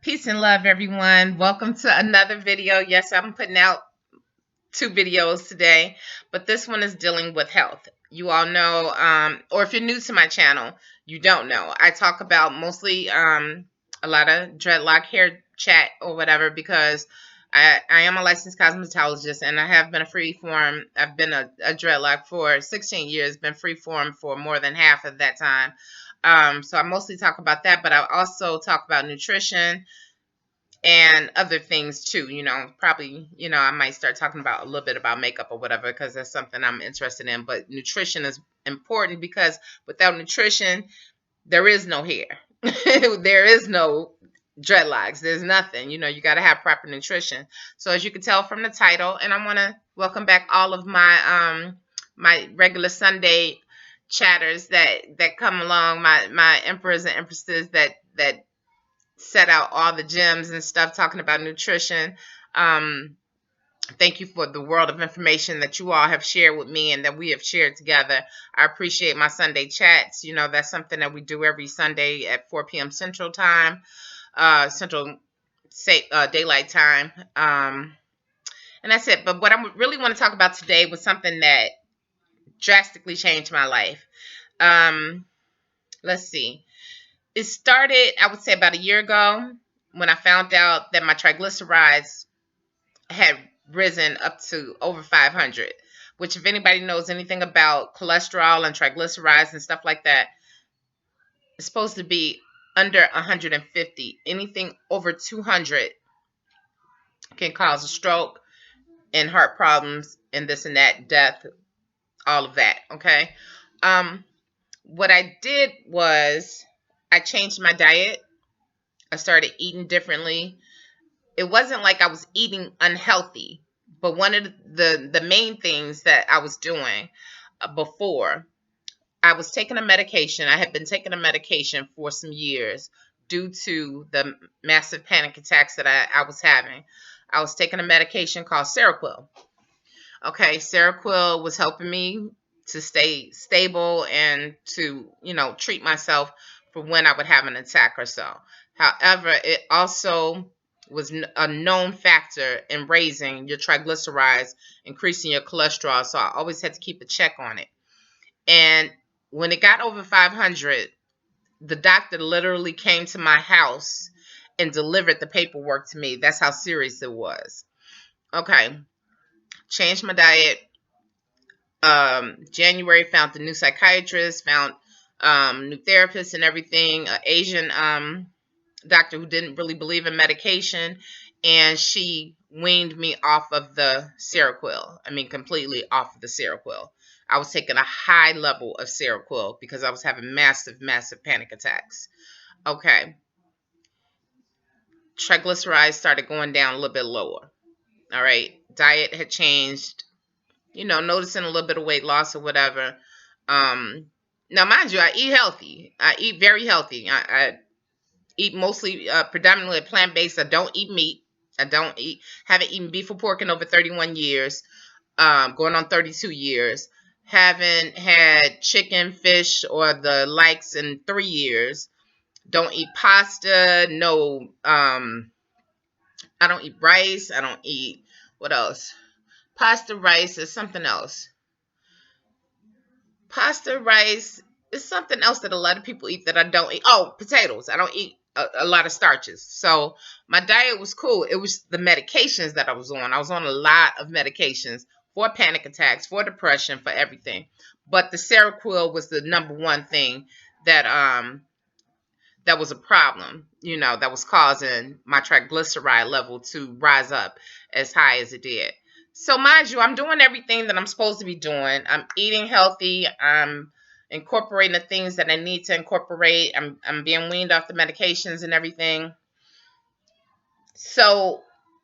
Peace and love, everyone. Welcome to another video. Yes, I'm putting out two videos today, but this one is dealing with health. You all know, or if you're new to my channel, you don't know. I talk about mostly a lot of dreadlock, hair chat, or whatever, because I am a licensed cosmetologist and I have been a freeform. I've been a dreadlock for 16 years, been freeform for more than half of that time. So I mostly talk about that, but I also talk about nutrition and other things too. Probably, I might start talking about a little bit about makeup or whatever, because that's something I'm interested in. But nutrition is important, because without nutrition, there is no hair. There is no dreadlocks. There's nothing. You got to have proper nutrition. So as you can tell from the title, and I want to welcome back all of my regular Sunday chatters that come along, my emperors and empresses that set out all the gems and stuff talking about nutrition. Thank you for the world of information that you all have shared with me and that we have shared together. I appreciate my Sunday chats. That's something that we do every Sunday at 4 p.m. Central Time, Central Daylight Time. And that's it. But what I really want to talk about today was something that drastically changed my life. Let's see. It started, I would say, about a year ago, when I found out that my triglycerides had risen up to over 500, which, if anybody knows anything about cholesterol and triglycerides and stuff like that, it's supposed to be under 150. Anything over 200 can cause a stroke and heart problems and this and that, death, all of that. Okay. What I did was I changed my diet. I started eating differently. It wasn't like I was eating unhealthy, but one of the main things that I was doing before, I was taking a medication. I had been taking a medication for some years due to the massive panic attacks that I was having. I was taking a medication called Seroquel. Okay, Seroquel was helping me to stay stable and to, treat myself for when I would have an attack or so. However, it also was a known factor in raising your triglycerides, increasing your cholesterol. So I always had to keep a check on it. And when it got over 500, the doctor literally came to my house and delivered the paperwork to me. That's how serious it was. Okay. Changed my diet. January, found a new psychiatrist, found new therapists and everything. An Asian doctor who didn't really believe in medication, and she weaned me off of the Seroquel. I mean, completely off of the Seroquel. I was taking a high level of Seroquel because I was having massive panic attacks. Okay. Triglycerides started going down a little bit lower. All right. Diet had changed, noticing a little bit of weight loss or whatever. Now, mind you, I eat healthy. I eat very healthy. I eat mostly, predominantly plant-based. I don't eat meat. Haven't eaten beef or pork in over 31 years, going on 32 years. Haven't had chicken, fish, or the likes in 3 years. Don't eat pasta. No, I don't eat rice. I don't eat, what else? Pasta, rice is something else. Pasta, rice is something else that a lot of people eat that I don't eat. Oh, potatoes. I don't eat a lot of starches. So my diet was cool. It was the medications that I was on. I was on a lot of medications for panic attacks, for depression, for everything. But the Seroquel was the number one thing that that was a problem, that was causing my triglyceride level to rise up as high as it did. So mind you, I'm doing everything that I'm supposed to be doing. I'm eating healthy. I'm incorporating the things that I need to incorporate. I'm being weaned off the medications and everything. So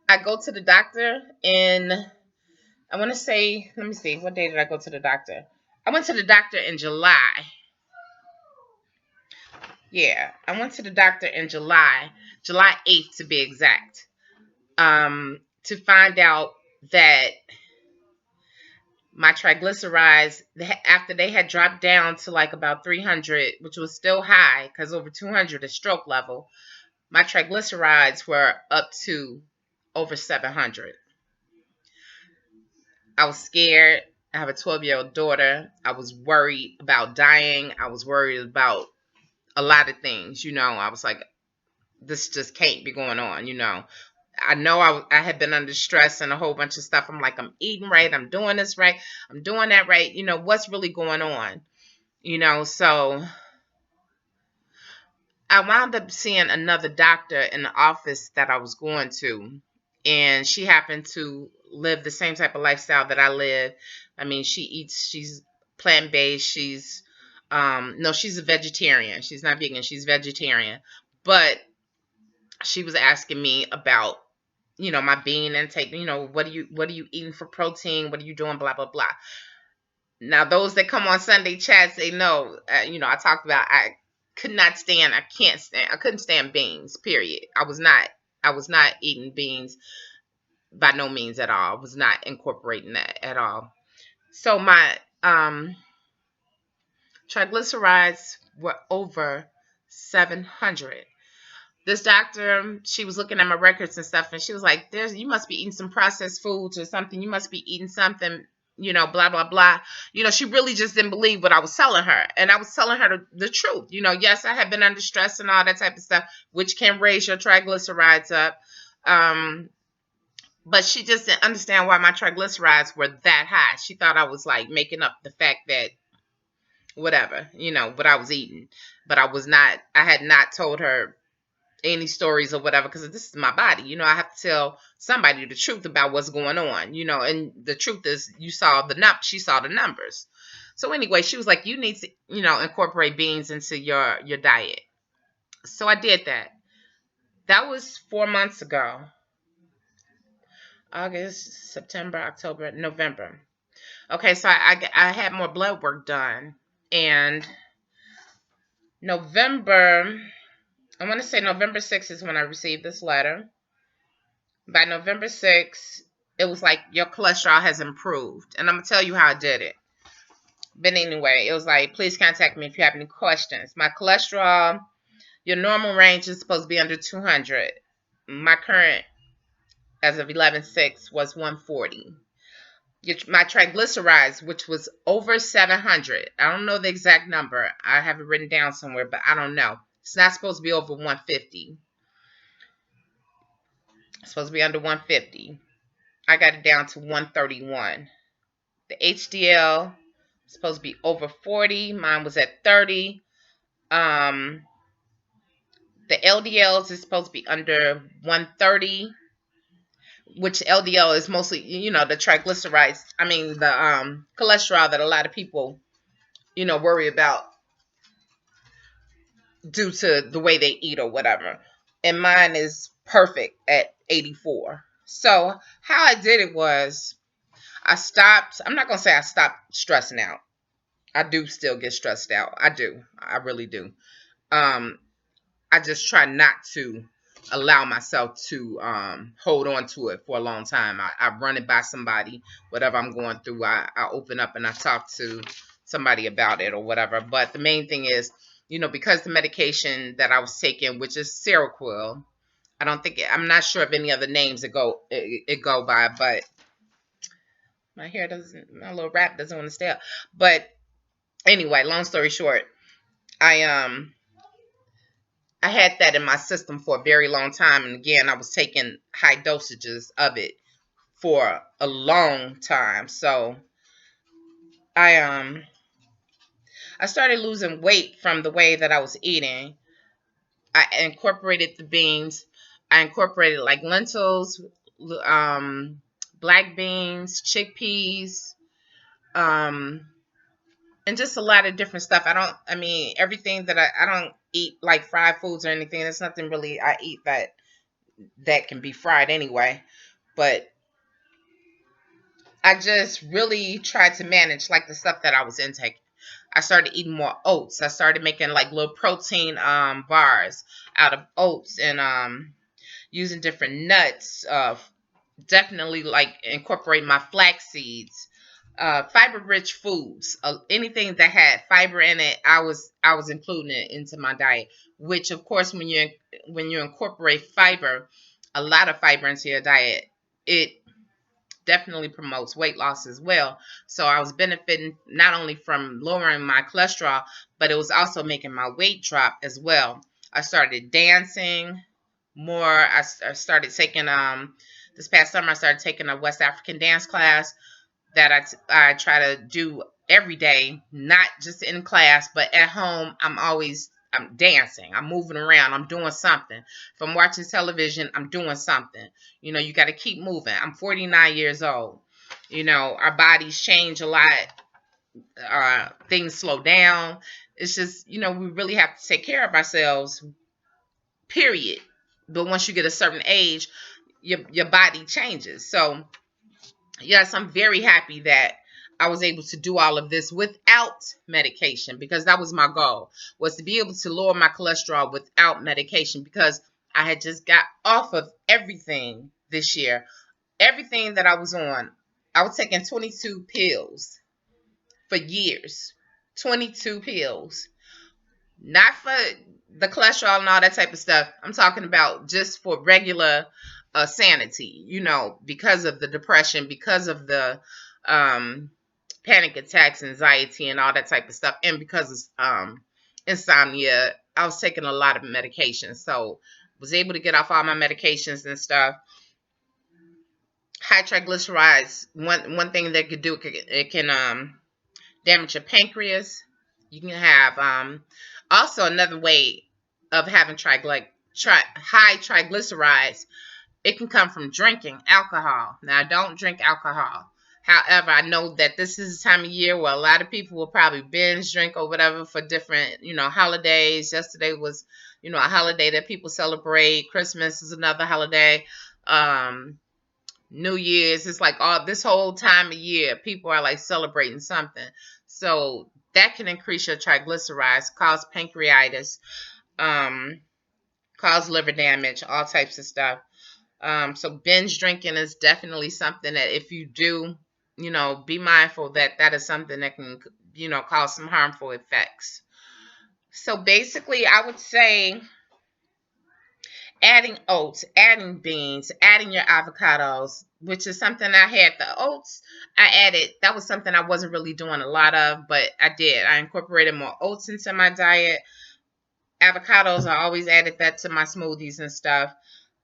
I go to the doctor in, I want to say, let me see, what day did I go to the doctor? I went to the doctor in July. Yeah, I went to the doctor in July 8th to be exact, to find out that my triglycerides, after they had dropped down to like about 300, which was still high because over 200 is stroke level, my triglycerides were up to over 700. I was scared. I have a 12-year-old daughter. I was worried about dying. I was worried about a lot of things. I was like, this just can't be going on. I know I had been under stress and a whole bunch of stuff. I'm like, I'm eating right. I'm doing this right. I'm doing that right. What's really going on? So I wound up seeing another doctor in the office that I was going to, and she happened to live the same type of lifestyle that I live. I mean, she's plant based. No, she's a vegetarian. She's not vegan. She's vegetarian. But she was asking me about, my bean intake. What are you eating for protein? What are you doing? Blah blah blah. Now, those that come on Sunday chats, they know, I talked about I couldn't stand beans, period. I was not eating beans by no means at all. I was not incorporating that at all. So my triglycerides were over 700. This doctor, she was looking at my records and stuff, and she was like, you must be eating some processed foods or something. You must be eating something, blah, blah, blah. She really just didn't believe what I was telling her. And I was telling her the truth. Yes, I have been under stress and all that type of stuff, which can raise your triglycerides up. But she just didn't understand why my triglycerides were that high. She thought I was like making up the fact that whatever, what I was eating. But I was not, I had not told her any stories or whatever, because this is my body. I have to tell somebody the truth about what's going on, and the truth is she saw the numbers. So anyway, she was like, you need to, incorporate beans into your diet. So I did that. That was 4 months ago. August, September, October, November. Okay, so I had more blood work done, and November, I want to say November 6th is when I received this letter. By November 6th, it was like, your cholesterol has improved. And I'm going to tell you how I did it. But anyway, it was like, please contact me if you have any questions. My cholesterol, your normal range is supposed to be under 200. My current, as of 11/6, was 140. My triglycerides, which was over 700. I don't know the exact number. I have it written down somewhere, but I don't know. It's not supposed to be over 150. It's supposed to be under 150. I got it down to 131. The HDL is supposed to be over 40. Mine was at 30. The LDLs is supposed to be under 130, which LDL is mostly, the triglycerides. I mean, the cholesterol that a lot of people, worry about due to the way they eat or whatever. And mine is perfect at 84. So how I did it was I'm not going to say I stopped stressing out. I do still get stressed out. I do. I really do. I just try not to allow myself to hold on to it for a long time. I run it by somebody, whatever I'm going through. I open up and I talk to somebody about it or whatever. But the main thing is, because the medication that I was taking, which is Seroquel, I'm not sure of any other names it go by, but my little wrap doesn't want to stay up. But anyway, long story short, I had that in my system for a very long time, and again, I was taking high dosages of it for a long time. So I started losing weight from the way that I was eating. I incorporated the beans. I incorporated like lentils, black beans, chickpeas, and just a lot of different stuff. Everything that I don't eat like fried foods or anything. There's nothing really I eat that can be fried anyway. But I just really tried to manage like the stuff that I was intaking. I started eating more oats. I started making like little protein bars out of oats, and using different nuts. Definitely like incorporate my flax seeds, fiber rich foods, anything that had fiber in it. I was including it into my diet, which of course when you're when you incorporate fiber, a lot of fiber into your diet, it definitely promotes weight loss as well. So I was benefiting not only from lowering my cholesterol, but it was also making my weight drop as well. I started dancing more. I started taking this past summer I started taking a West African dance class that I try to do every day, not just in class, but at home. I'm dancing, I'm moving around, I'm doing something. If I'm watching television, I'm doing something. You got to keep moving. I'm 49 years old. Our bodies change a lot. Things slow down. It's just, we really have to take care of ourselves, period. But once you get a certain age, your body changes. So yes, I'm very happy that I was able to do all of this without medication, because that was my goal, was to be able to lower my cholesterol without medication, because I had just got off of everything this year. Everything that I was on, I was taking 22 pills for years. 22 pills. Not for the cholesterol and all that type of stuff. I'm talking about just for regular sanity, because of the depression, because of the um, panic attacks, anxiety, and all that type of stuff, and because of insomnia. I was taking a lot of medications, so was able to get off all my medications and stuff. High triglycerides, one thing that could do, it can damage your pancreas. You can have also another way of having high triglycerides. It can come from drinking alcohol. Now, I don't drink alcohol. However, I know that this is a time of year where a lot of people will probably binge drink or whatever for different, holidays. Yesterday was, a holiday that people celebrate. Christmas is another holiday. New Year's, it's like all this whole time of year, people are like celebrating something. So that can increase your triglycerides, cause pancreatitis, um, cause liver damage, all types of stuff. So binge drinking is definitely something that if you do, be mindful that that is something that can, cause some harmful effects. So basically, I would say adding oats, adding beans, adding your avocados, which is something I had. The oats I added, that was something I wasn't really doing a lot of, but I did. I incorporated more oats into my diet. Avocados, I always added that to my smoothies and stuff.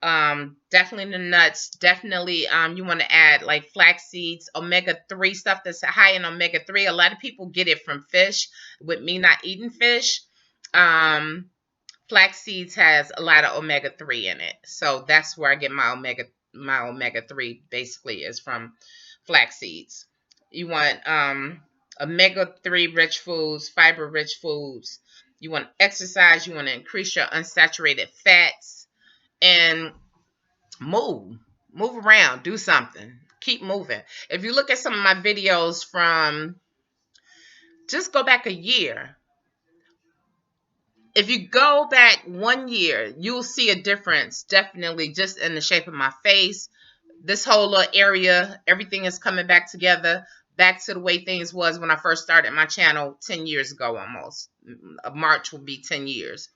Definitely the nuts. Definitely, you want to add like flax seeds, omega-3 stuff that's high in omega-3. A lot of people get it from fish. With me not eating fish, flax seeds has a lot of omega-3 in it. So that's where I get my omega-3 basically is from flax seeds. You want omega-3 rich foods, fiber rich foods. You want exercise, you want to increase your unsaturated fats, and move. Move around, do something. Keep moving. If you look at some of my videos from, just go back a year. If you go back 1 year, you'll see a difference, definitely, just in the shape of my face. This whole little area, everything is coming back together, back to the way things was when I first started my channel 10 years ago almost. March will be 10 years.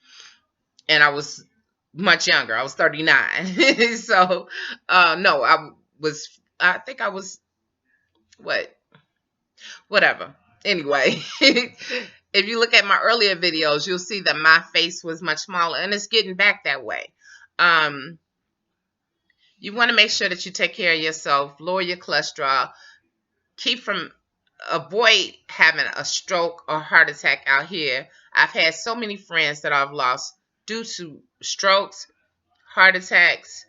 And I was much younger. I was 39. So, no, I think I was, what? Whatever. Anyway, if you look at my earlier videos, you'll see that my face was much smaller, and it's getting back that way. You want to make sure that you take care of yourself, lower your cholesterol, avoid having a stroke or heart attack out here. I've had so many friends that I've lost due to strokes, heart attacks,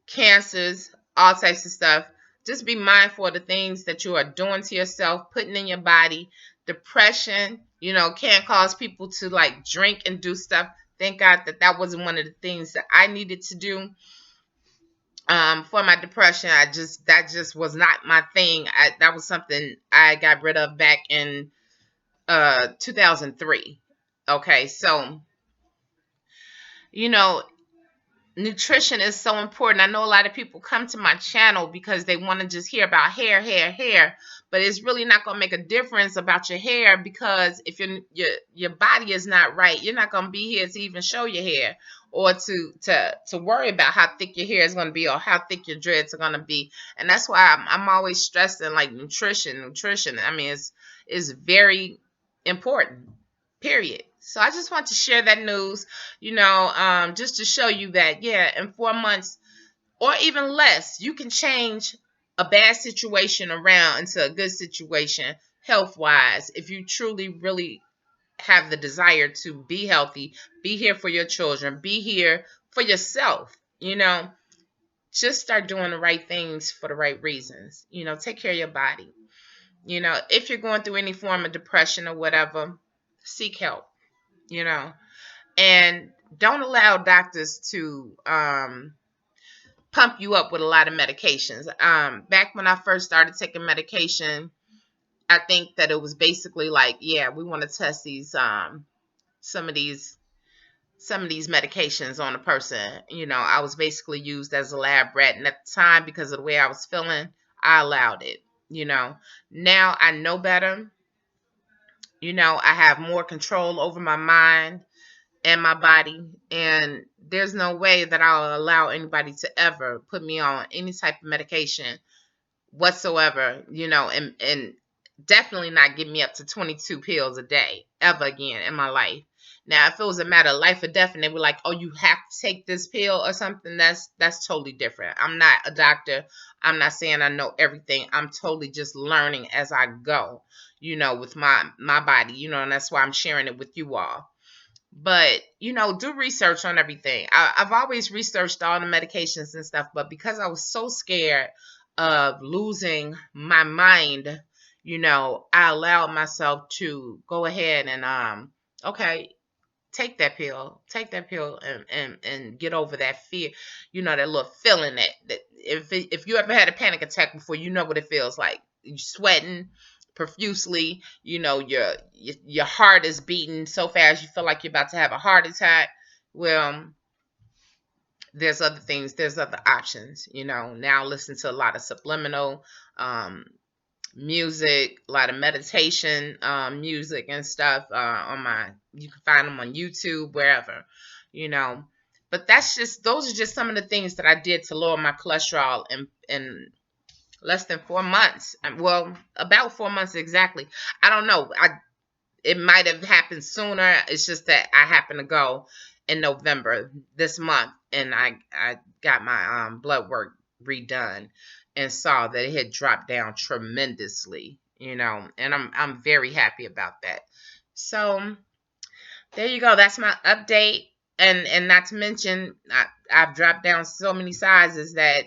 cancers, all types of stuff. Just be mindful of the things that you are doing to yourself, putting in your body. Depression, can cause people to like drink and do stuff. Thank God that wasn't one of the things that I needed to do. For my depression, that just was not my thing. That was something I got rid of back in 2003. Okay, so nutrition is so important. I know a lot of people come to my channel because they want to just hear about hair, hair, hair. but it's really not going to make a difference about your hair, because if your body is not right, you're not going to be here to even show your hair, or to worry about how thick your hair is going to be, or how thick your dreads are going to be. And that's why I'm always stressing like nutrition. I mean, it's very important, period. So I just want to share that news, just to show you that, yeah, in 4 months or even less, you can change a bad situation around into a good situation health wise, if you truly, really have the desire to be healthy, be here for your children, be here for yourself. Just start doing the right things for the right reasons. Take care of your body. If you're going through any form of depression or whatever, seek help. you know and don't allow doctors to pump you up with a lot of medications. Back when I first started taking medication, I think that it was basically like, yeah, we want to test these some of these medications on a person. I was basically used as a lab rat, and at the time, because of the way I was feeling, I allowed it. Now I know better. I have more control over my mind and my body, and there's no way that I'll allow anybody to ever put me on any type of medication whatsoever, and definitely not get me up to 22 pills a day ever again in my life. Now, if it was a matter of life or death and they were like, oh, you have to take this pill or something, that's totally different. I'm not a doctor. I'm not saying I know everything. I'm totally just learning as I go, with my body, and that's why I'm sharing it with you all. But do research on everything. I've always researched all the medications and stuff, but because I was so scared of losing my mind, I allowed myself to go ahead and okay, take that pill, and get over that fear, that little feeling that if you ever had a panic attack before, you know what it feels like. You're sweating profusely, your heart is beating so fast you feel like you're about to have a heart attack. Well, there's other things, there's other options. Now listen to a lot of subliminal music, a lot of meditation music and stuff. You can find them on YouTube, wherever. you know but those are just some of the things that I did to lower my cholesterol in less than 4 months. Well, about 4 months exactly. I don't know. It might have happened sooner. It's just that I happened to go in November this month, and I got my blood work redone and saw that it had dropped down tremendously. And I'm very happy about that. So there you go. That's my update. And not to mention, I've dropped down so many sizes that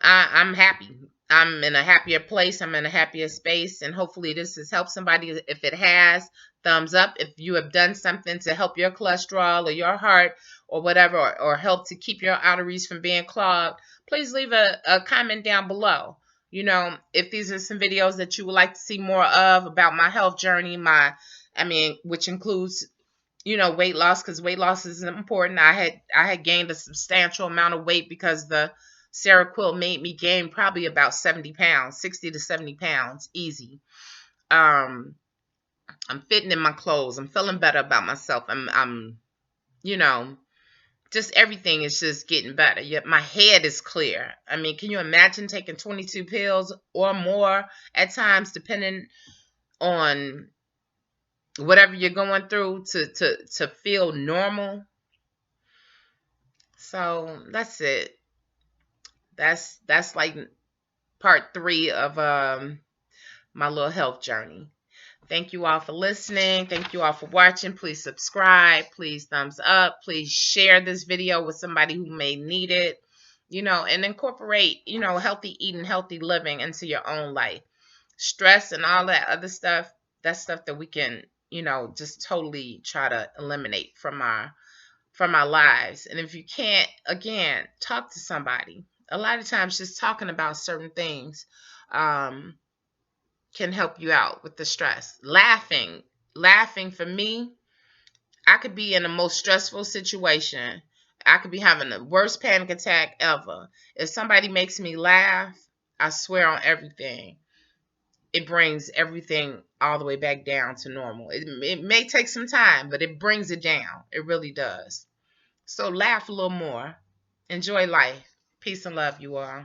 I'm happy. I'm in a happier place. I'm in a happier space. And hopefully this has helped somebody. If it has, thumbs up. If you have done something to help your cholesterol or your heart or whatever, or help to keep your arteries from being clogged, please leave a comment down below. If these are some videos that you would like to see more of about my health journey, which includes weight loss, because weight loss is important. I had gained a substantial amount of weight because the Seroquel made me gain probably about 70 pounds, 60 to 70 pounds, easy. I'm fitting in my clothes. I'm feeling better about myself. I'm just everything is just getting better. Yet my head is clear. Can you imagine taking 22 pills or more at times, depending on whatever you're going through, to feel normal? So that's it. That's like part 3 of my little health journey. Thank you all for listening. Thank you all for watching. Please subscribe. Please thumbs up. Please share this video with somebody who may need it. And incorporate, healthy eating, healthy living into your own life. Stress and all that other stuff, that's stuff that we can, just totally try to eliminate from our lives. And if you can't, again, talk to somebody. A lot of times just talking about certain things can help you out with the stress. Laughing for me, I could be in the most stressful situation. I could be having the worst panic attack ever. If somebody makes me laugh, I swear on everything, it brings everything all the way back down to normal. It may take some time, but it brings it down. It really does. So laugh a little more. Enjoy life. Peace and love, you all.